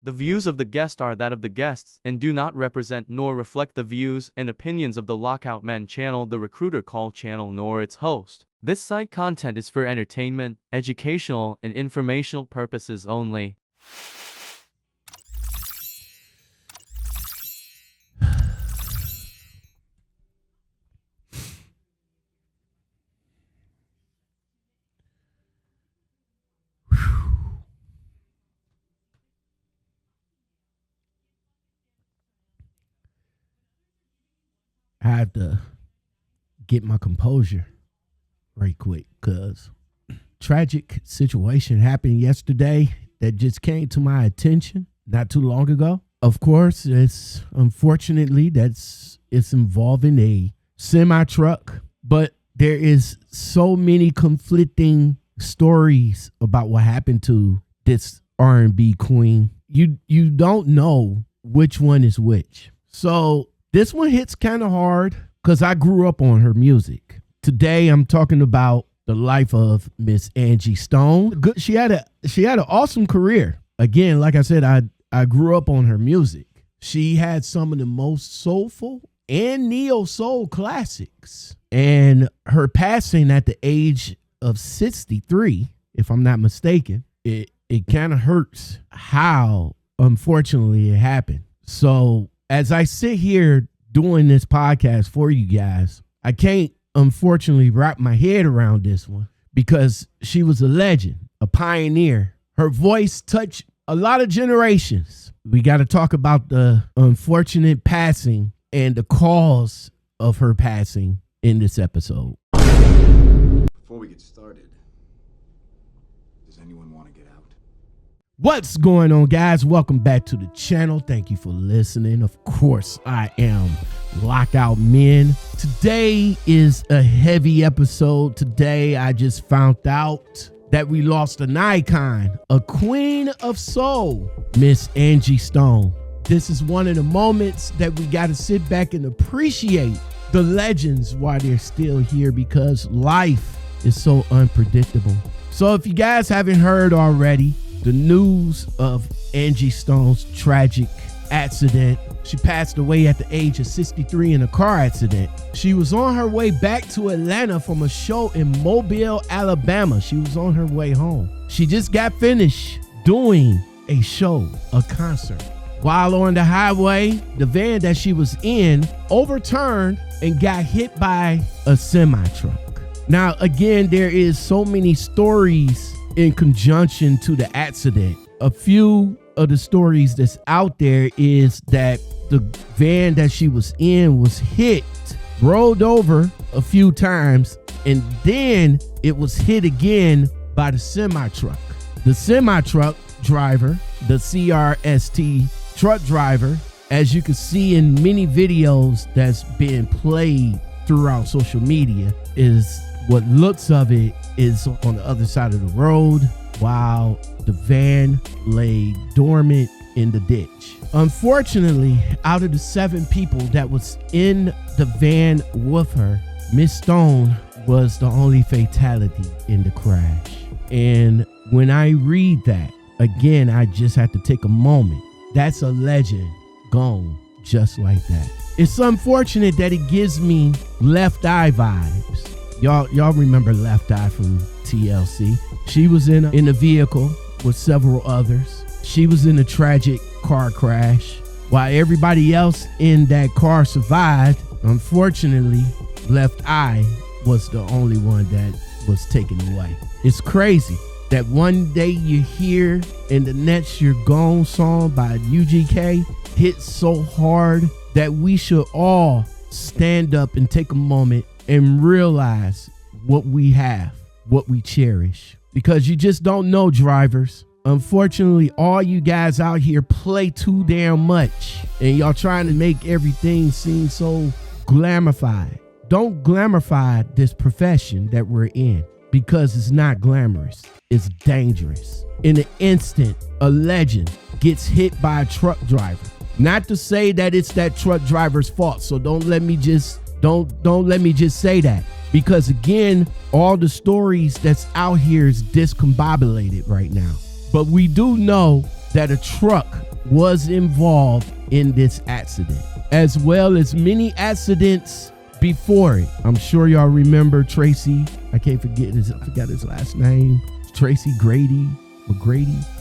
The views of the guest are that of the guests and do not represent nor reflect the views and opinions of the Lockout Men channel, the Recruiter Call channel, nor its host. This site content is for entertainment, educational, and informational purposes only. I have to get my composure right quick because tragic situation happened yesterday that just came to my attention not too long ago. Of course, it's involving a semi truck, but there is so many conflicting stories about what happened to this R&B queen. You don't know which one is which. So this one hits kind of hard because I grew up on her music. Today, I'm talking about the life of Miss Angie Stone. She had an awesome career. Again, like I said, I grew up on her music. She had some of the most soulful and neo-soul classics. And her passing at the age of 63, if I'm not mistaken, it kind of hurts how, unfortunately, it happened. So as I sit here doing this podcast for you guys, I can't unfortunately wrap my head around this one because she was a legend, a pioneer. Her voice touched a lot of generations. We got to talk about the unfortunate passing and the cause of her passing in this episode. Before we get started, does anyone want to get out? What's going on, guys? Welcome back to the channel. Thank you for listening. Of course, I am Lockout Men. Today is a heavy episode. Today, I just found out that we lost an icon, a queen of soul, Miss Angie Stone. This is one of the moments that we got to sit back and appreciate the legends while they're still here because life is so unpredictable. So if you guys haven't heard already, the news of Angie Stone's tragic accident. She passed away at the age of 63 in a car accident. She was on her way back to Atlanta from a show in Mobile, Alabama. She was on her way home. She just got finished doing a show, a concert. While on the highway, the van that she was in overturned and got hit by a semi-truck. Now, again, there is so many stories in conjunction to the accident. A few of the stories that's out there is that the van that she was in was hit, rolled over a few times, and then it was hit again by the semi-truck. The semi-truck driver, the CRST truck driver, as you can see in many videos that's been played throughout social media, is what looks of it is on the other side of the road while the van lay dormant in the ditch. Unfortunately, out of the 7 people that was in the van with her, Miss Stone was the only fatality in the crash. And when I read that, again, I just have to take a moment. That's a legend gone just like that. It's unfortunate that it gives me Left Eye vibes. Y'all remember Left Eye from TLC. She was in a vehicle with several others. She was in a tragic car crash. While everybody else in that car survived, unfortunately, Left Eye was the only one that was taken away. It's crazy that one day you hear and the next you're gone song by UGK hits so hard that we should all stand up and take a moment and realize what we have, what we cherish. Because you just don't know, drivers. Unfortunately, all you guys out here play too damn much. And y'all trying to make everything seem so glamorified. Don't glamorify this profession that we're in. Because it's not glamorous. It's dangerous. In an instant, a legend gets hit by a truck driver. Not to say that it's that truck driver's fault. So don't let me just say that, because again, all the stories that's out here is discombobulated right now. But we do know that a truck was involved in this accident, as well as many accidents before it. I'm sure y'all remember Tracy. I forgot his last name. Tracy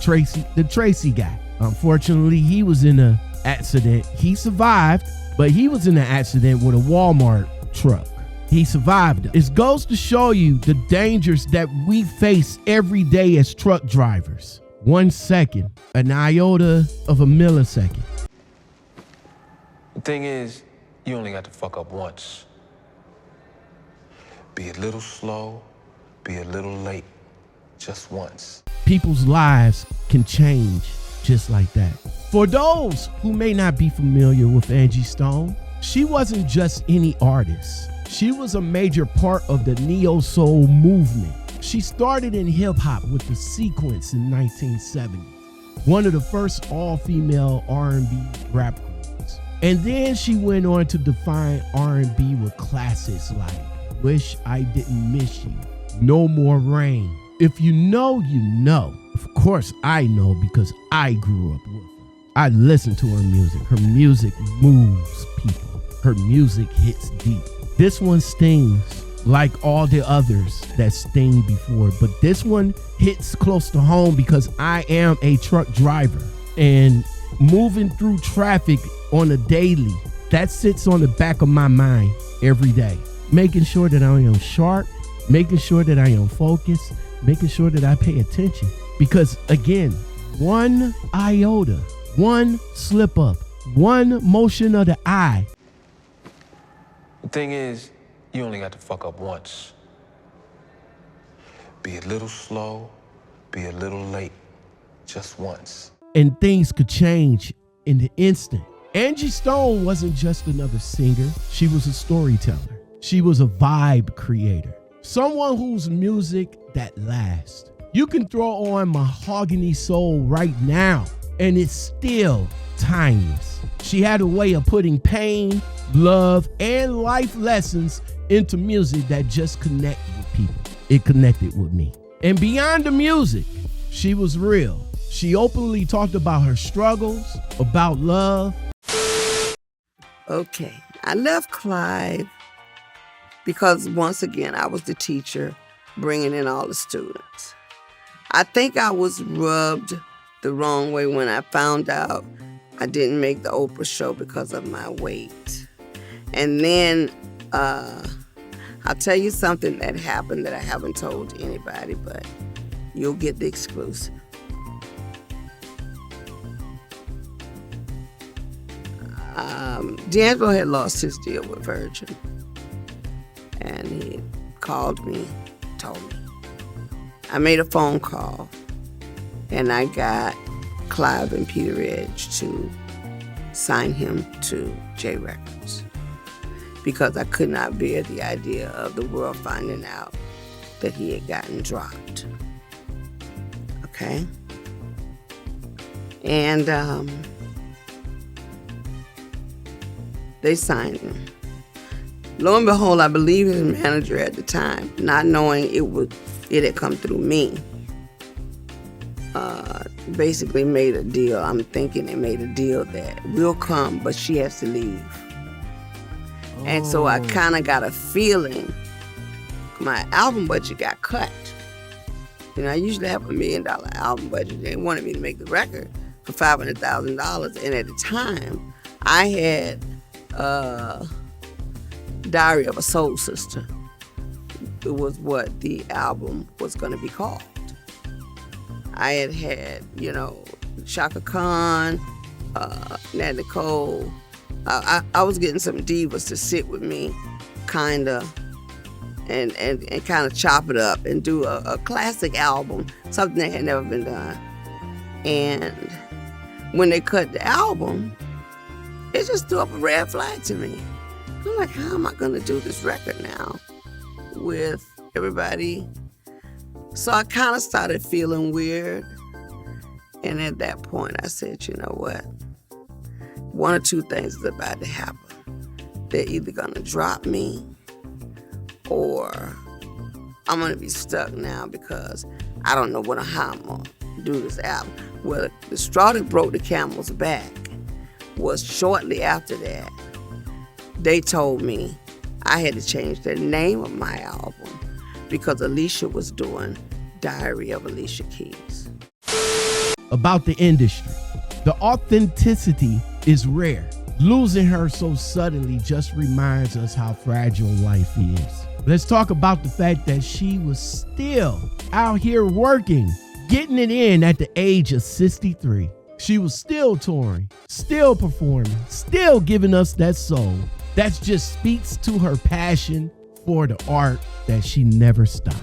Tracy, the Tracy guy. Unfortunately, he was in an accident. He survived, but he was in an accident with a Walmart truck. He survived it. It goes to show you the dangers that we face every day as truck drivers. 1 second, an iota of a millisecond. The thing is, you only got to fuck up once. Be a little slow, be a little late, just once. People's lives can change just like that. For those who may not be familiar with Angie Stone, she wasn't just any artist. She was a major part of the neo-soul movement. She started in hip-hop with The Sequence in 1970, one of the first all-female R&B rap groups. And then she went on to define R&B with classics like Wish I Didn't Miss You, No More Rain. If you know, you know. Of course I know because I grew up with her. I listen to her music. Her music moves people. Her music hits deep. This one stings like all the others that sting before, but this one hits close to home because I am a truck driver, and moving through traffic on a daily, that sits on the back of my mind every day, making sure that I am sharp, making sure that I am focused, making sure that I pay attention, because again, one iota, one slip up, one motion of the eye. The thing is, you only got to fuck up once. Be a little slow, be a little late, just once. And things could change in the instant. Angie Stone wasn't just another singer. She was a storyteller. She was a vibe creator. Someone whose music that lasts. You can throw on Mahogany Soul right now, and it's still timeless. She had a way of putting pain, love, and life lessons into music that just connected with people. It connected with me. And beyond the music, she was real. She openly talked about her struggles, about love. Okay, I left Clive because once again, I was the teacher bringing in all the students. I think I was rubbed the wrong way when I found out I didn't make the Oprah show because of my weight. And then I'll tell you something that happened that I haven't told anybody, but you'll get the exclusive. D'Angelo had lost his deal with Virgin, and he called me, told me. I made a phone call, and I got Clive and Peter Edge to sign him to J Records because I could not bear the idea of the world finding out that he had gotten dropped. Okay? And they signed him. Lo and behold, I believe his manager at the time, not knowing it had come through me, basically made a deal. I'm thinking they made a deal that we'll come, but she has to leave. Oh. And so I kind of got a feeling my album budget got cut. You know, I usually have $1 million album budget. They wanted me to make the record for $500,000. And at the time, I had Diary of a Soul Sister. It was what the album was going to be called. I had, you know, Chaka Khan, Nat Nicole. I was getting some divas to sit with me, kind of, and kind of chop it up and do a classic album, something that had never been done. And when they cut the album, it just threw up a red flag to me. I'm like, how am I going to do this record now with everybody? So I kind of started feeling weird. And at that point, I said, you know what? One or two things is about to happen. They're either going to drop me or I'm going to be stuck now because I don't know how I'm going to do this album. Well, the straw that broke the camel's back was shortly after that, they told me I had to change the name of my album because Alicia was doing Diary of Alicia Keys. About the industry, the authenticity is rare. Losing her so suddenly just reminds us how fragile life is. Let's talk about the fact that she was still out here working, getting it in at the age of 63. She was still touring, still performing, still giving us that soul. That just speaks to her passion for the art that she never stopped.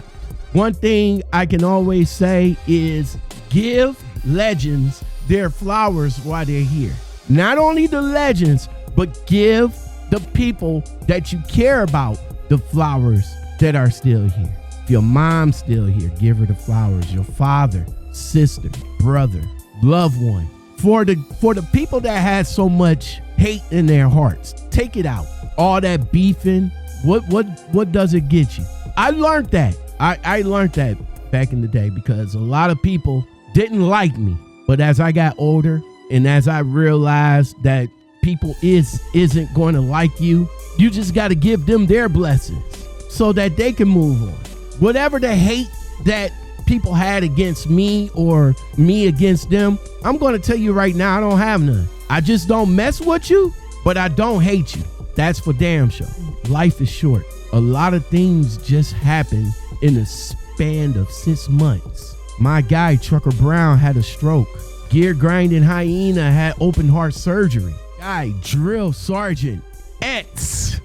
One thing I can always say is give legends their flowers while they're here. Not only the legends, but give the people that you care about the flowers that are still here. If your mom's still here, give her the flowers. Your father, sister, brother, loved one. For the people that had so much hate in their hearts, take it out. All that beefing, what does it get you? I learned that. I learned that back in the day because a lot of people didn't like me. But as I got older and as I realized that people isn't going to like you, you just got to give them their blessings so that they can move on. Whatever the hate that people had against me or me against them, I'm going to tell you right now, I don't have none. I just don't mess with you, but I don't hate you. That's for damn sure. Life is short. A lot of things just happen in a span of 6 months. My guy, Trucker Brown, had a stroke. Gear Grinding Hyena had open heart surgery. Guy, Drill Sergeant X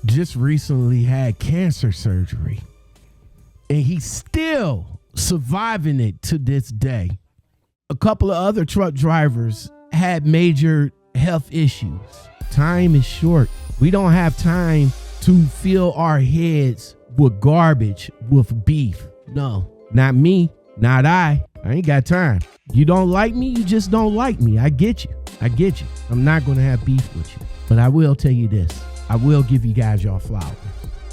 just recently had cancer surgery. And he's still surviving it to this day. A couple of other truck drivers had major health issues. Time is short. We don't have time to fill our heads with garbage, with beef. No, not me, not I ain't got time. You don't like me, you just don't like me. I get you. I'm not going to have beef with you. But I will tell you this. I will give you guys your flowers.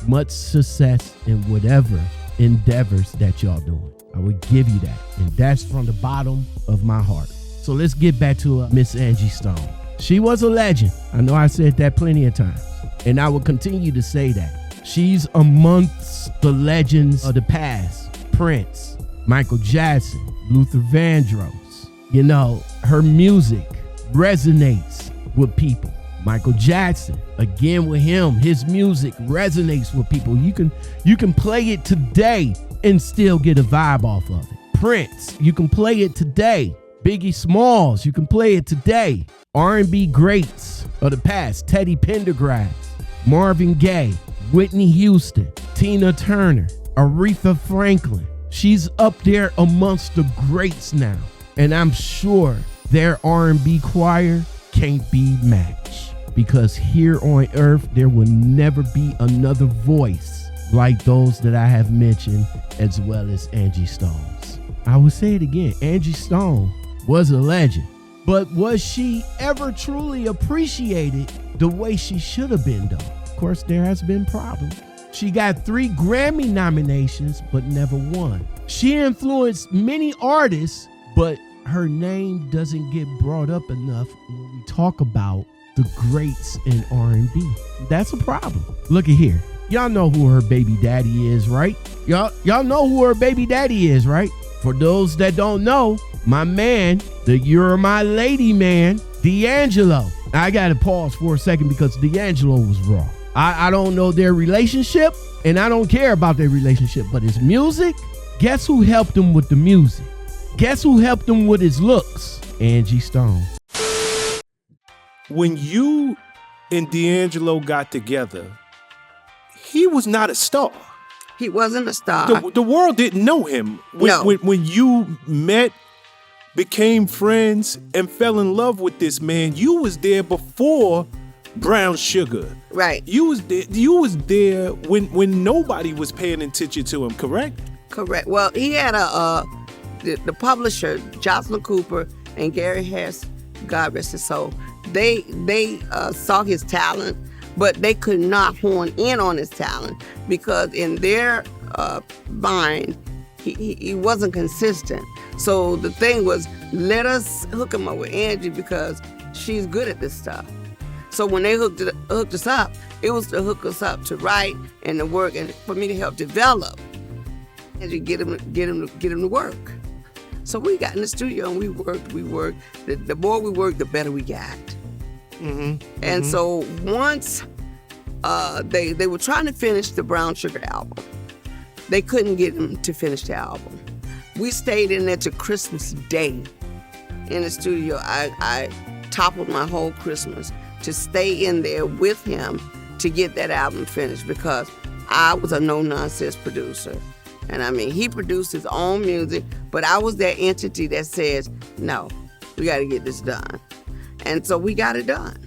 Much success in whatever endeavors that y'all doing. I would give you that. And that's from the bottom of my heart. So let's get back to Miss Angie Stone. She was a legend. I know I said that plenty of times. And I will continue to say that. She's amongst the legends of the past. Prince, Michael Jackson, Luther Vandross. You know, her music resonates with people. Michael Jackson, again with him, his music resonates with people. You can play it today and still get a vibe off of it. Prince, you can play it today. Biggie Smalls, you can play it today. R&B greats of the past, Teddy Pendergrass, Marvin Gaye, Whitney Houston, Tina Turner, Aretha Franklin. She's up there amongst the greats now. And I'm sure their R&B choir can't be matched. Because here on earth, there will never be another voice like those that I have mentioned, as well as Angie Stone's. I will say it again, Angie Stone was a legend. But was she ever truly appreciated the way she should have been, though? Of course, there has been problems. She got 3 Grammy nominations, but never won. She influenced many artists, but her name doesn't get brought up enough when we talk about the greats in R&B. That's a problem. Look at here. Y'all know who her baby daddy is, right? Y'all know who her baby daddy is, right? For those that don't know, my man, the You're My Lady man, D'Angelo. I gotta pause for a second because D'Angelo was wrong. I don't know their relationship, and I don't care about their relationship, but his music, guess who helped him with the music? Guess who helped him with his looks? Angie Stone. When you and D'Angelo got together, he was not a star. He wasn't a star. The world didn't know him. When you met, became friends, and fell in love with this man, you was there before Brown Sugar. Right. You was there when nobody was paying attention to him, correct? Correct. Well, he had the publisher, Jocelyn Cooper and Gary Harris, God rest his soul. They saw his talent, but they could not hone in on his talent because in their mind, he wasn't consistent. So the thing was, let us hook him up with Angie because she's good at this stuff. So when they hooked us up, it was to hook us up to write and to work and for me to help develop and to get him to work. So we got in the studio and we worked. The more we worked, the better we got. And so once they were trying to finish the Brown Sugar album, they couldn't get him to finish the album. We stayed in there to Christmas Day in the studio. I toppled my whole Christmas to stay in there with him to get that album finished because I was a no-nonsense producer. And I mean, he produced his own music, but I was that entity that says, no, we got to get this done. And so we got it done.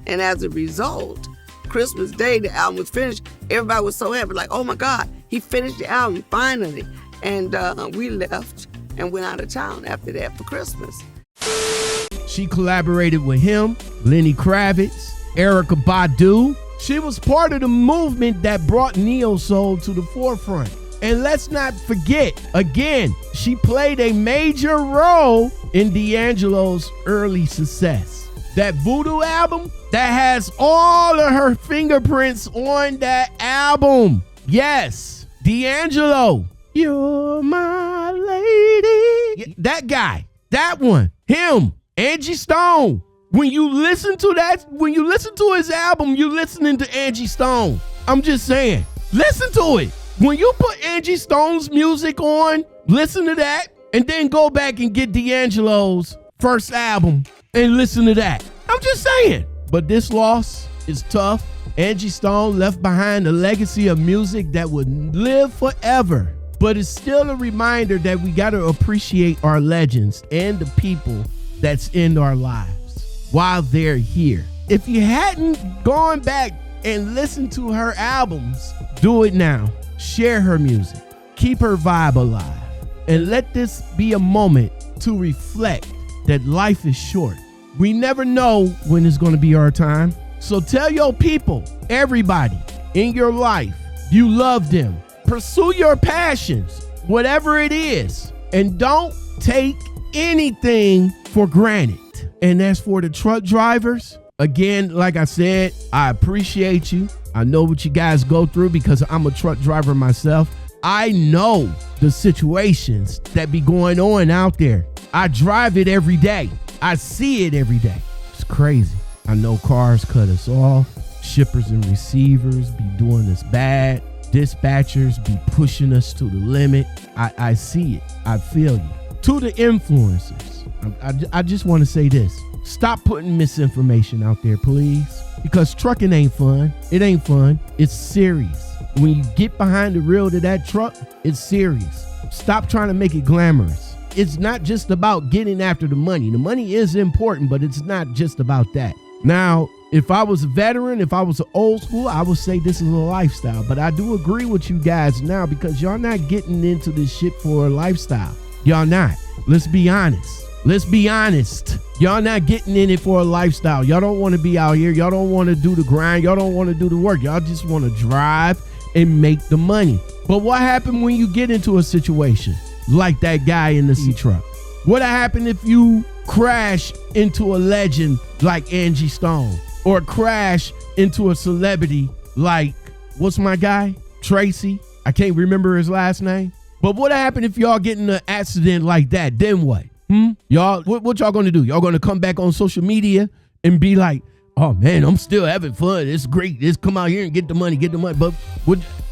And as a result, Christmas Day, the album was finished. Everybody was so happy, like, oh my God, he finished the album finally. And we left and went out of town after that for Christmas. She collaborated with him, Lenny Kravitz, Erykah Badu. She was part of the movement that brought neo-soul to the forefront. And let's not forget, again, she played a major role in D'Angelo's early success. That Voodoo album, that has all of her fingerprints on that album. Yes, D'Angelo, you're my lady. That guy, that one, him, Angie Stone. When you listen to his album, you're listening to Angie Stone. I'm just saying, listen to it. When you put Angie Stone's music on, listen to that, and then go back and get D'Angelo's first album and listen to that. I'm just saying. But this loss is tough. Angie Stone left behind a legacy of music that would live forever. But it's still a reminder that we got to appreciate our legends and the people that's in our lives while they're here. If you hadn't gone back and listened to her albums, do it now. Share her music. Keep her vibe alive. And let this be a moment to reflect that life is short. We never know when it's going to be our time. So tell your people, everybody in your life, you love them. Pursue your passions, whatever it is. And don't take anything for granted. And as for the truck drivers, again, like I said, I appreciate you. I know what you guys go through because I'm a truck driver myself. I know the situations that be going on out there. I drive it every day. I see it every day. It's crazy. I know cars cut us off. Shippers and receivers be doing us bad. Dispatchers be pushing us to the limit. I see it. I feel you. To the influencers, I just want to say this. Stop putting misinformation out there, please. Because trucking ain't fun. It ain't fun. It's serious. When you get behind the wheel to that truck, it's serious. Stop trying to make it glamorous. It's not just about getting after the money. The money is important, but it's not just about that. Now, if I was a veteran, if I was an old school, I would say this is a lifestyle. But I do agree with you guys now because y'all not getting into this shit for a lifestyle. Y'all not. Let's be honest. Let's be honest. Y'all not getting in it for a lifestyle. Y'all don't want to be out here. Y'all don't want to do the grind. Y'all don't want to do the work. Y'all just want to drive and make the money. But what happened when you get into a situation like that guy in the C-truck? What happened if you crash into a legend like Angie Stone or crash into a celebrity like, what's my guy? Tracy. I can't remember his last name. But what happened if y'all get in an accident like that? Then what? Y'all, what y'all gonna do? Y'all gonna come back on social media and be like, oh man, I'm still having fun. It's great. Just come out here and get the money, But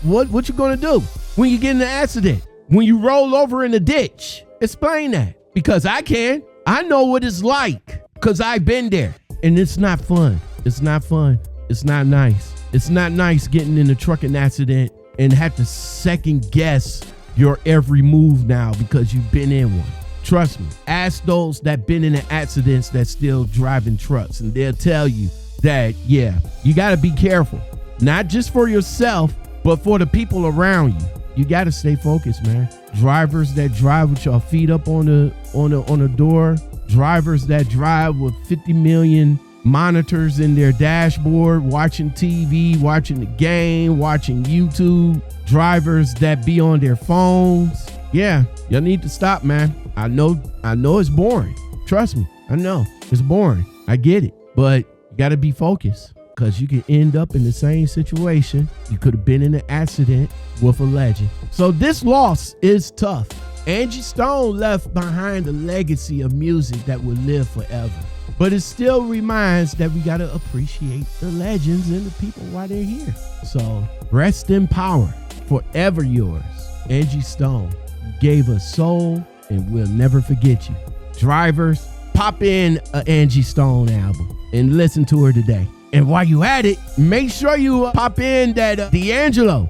what you gonna do when you get in an accident? When you roll over in a ditch? Explain that. Because I can. I know what it's like. Because I've been there. And it's not fun. It's not fun. It's not nice. It's not nice getting in a trucking accident and have to second guess your every move now because you've been in one. Trust me, ask those that been in the accidents that still driving trucks, and they'll tell you that, yeah, you got to be careful, not just for yourself, but for the people around you. You got to stay focused, man. Drivers that drive with your feet up on the door, drivers that drive with 50 million monitors in their dashboard, watching TV, watching the game, watching YouTube, drivers that be on their phones. yeah, y'all need to stop, man. I know it's boring. Trust me, I know it's boring. I get it, but you gotta be focused, because you can end up in the same situation. You could have been in an accident with a legend. So this loss is tough. Angie Stone left behind a legacy of music that will live forever. But it still reminds that we gotta appreciate the legends and the people while they're here. So rest in power, forever yours. Angie Stone, you gave us soul and we'll never forget you. Drivers, pop in an Angie Stone album and listen to her today. And while you at it, make sure you pop in that D'Angelo.